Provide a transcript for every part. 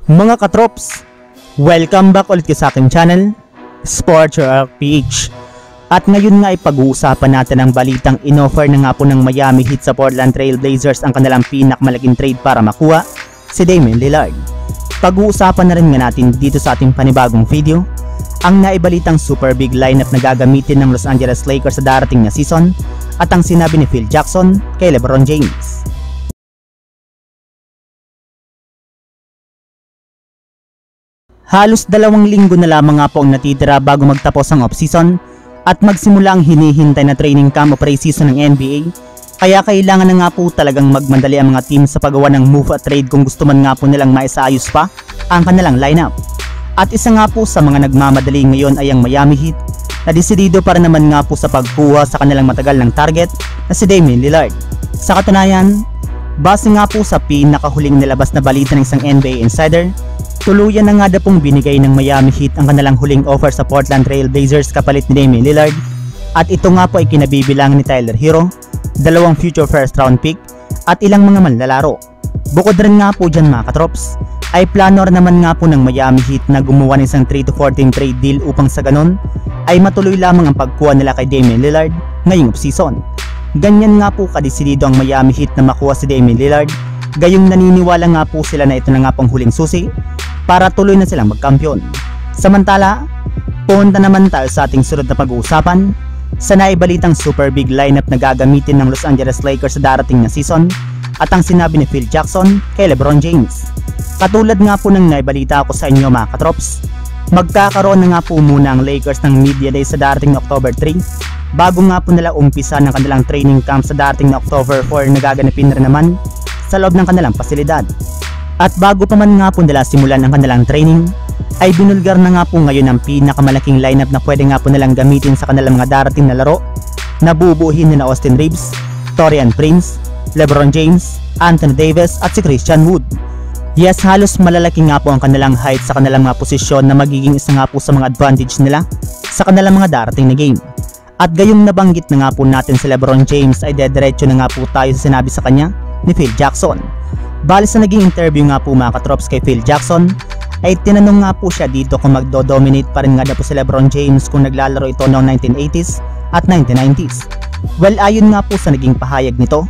Mga katrops, welcome back ulit sa aking channel, Sports PH. At ngayon nga ay pag-uusapan natin ang balitang inoffer na nga po ng Miami Heat sa Portland Trail Blazers ang kanilang pinakamalaking trade para makuha si Damian Lillard. Pag-uusapan na rin nga natin dito sa ating panibagong video ang naibalitang super big lineup na gagamitin ng Los Angeles Lakers sa darating na season at ang sinabi ni Phil Jackson kay LeBron James. Halos 2 linggo na lamang nga po ang natitira bago magtapos ang off-season at magsimula ang hinihintay na training camp o pre-season ng NBA, kaya kailangan na nga po talagang magmadali ang mga team sa paggawa ng move at trade kung gusto man nga po nilang maisaayos pa ang kanilang lineup. At isa nga po sa mga nagmamadali ngayon ay ang Miami Heat na desidido para naman nga po sa pagkuha sa kanilang matagal ng target na si Damian Lillard. Sa katunayan, base nga po sa pinakahuling nilabas na balita ng isang NBA insider, tuluyan na nga na pong binigay ng Miami Heat ang kanilang huling offer sa Portland Trail Blazers kapalit ni Damian Lillard, at ito nga po ay kinabibilangan ni Tyler Hero, 2 future first round pick at ilang mga manlalaro. Bukod rin nga po dyan mga katrops, ay plano naman nga po ng Miami Heat na gumawa ng isang 3 to 14 trade deal upang sa ganon ay matuloy lamang ang pagkuha nila kay Damian Lillard ngayong off-season. Ganyan nga po kadesidido ang Miami Heat na makuha si Damian Lillard, gayong naniniwala nga po sila na ito na nga pong huling susi para tuloy na silang magkampiyon. Samantala, punta naman tayo sa ating sunod na pag-uusapan sa naibalitang super big lineup na gagamitin ng Los Angeles Lakers sa darating na season at ang sinabi ni Phil Jackson kay LeBron James. Katulad nga po ng naibalita ko sa inyo mga katrops, magkakaroon na nga po muna ang Lakers ng media day sa darating na October 3 bago nga po nila umpisa ng kanilang training camp sa darating na October 4 na gaganapin rin naman sa loob ng kanilang pasilidad. At bago pa man nga po nila simulan ang kanilang training, ay binulgar na nga po ngayon ang pinakamalaking lineup na pwede nga po nilang gamitin sa kanilang mga darating na laro na bubuuhin ni Austin Reeves, Taurean Prince, LeBron James, Anthony Davis at si Christian Wood. Yes, halos malalaki nga po ang kanilang height sa kanilang mga posisyon na magiging isa nga po sa mga advantage nila sa kanilang mga darating na game. At gayong nabanggit na nga po natin si LeBron James ay dediretso na nga po tayo sa sinabi sa kanya ni Phil Jackson. Bali sa naging interview nga po mga katrops kay Phil Jackson, ay tinanong nga po siya dito kung magdo-dominate pa rin nga na po si LeBron James kung naglalaro ito noong 1980s at 1990s. Well, ayon nga po sa naging pahayag nito,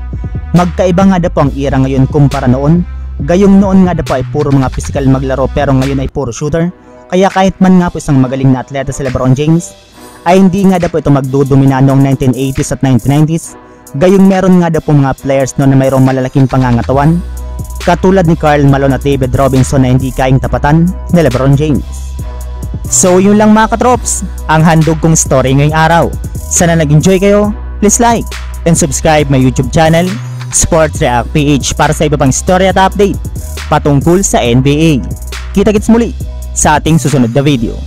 magkaiba nga na po ang era ngayon kumpara noon. Gayong noon nga na po ay puro mga physical maglaro pero ngayon ay puro shooter. Kaya kahit man nga po isang magaling na atleta si LeBron James, ay hindi nga na po ito magdodomina noong 1980s at 1990s. Gayong meron nga na po mga players noon na mayroong malalaking pangangatawan, katulad ni Karl Malone at David Robinson na hindi kayang tapatan ni LeBron James. So yun lang mga katrops, ang handog kong story ngayong araw. Sana nag-enjoy kayo, please like and subscribe my YouTube channel, Sports React PH, para sa iba pang story at update patungkol sa NBA. Kita-kits muli sa ating susunod na video.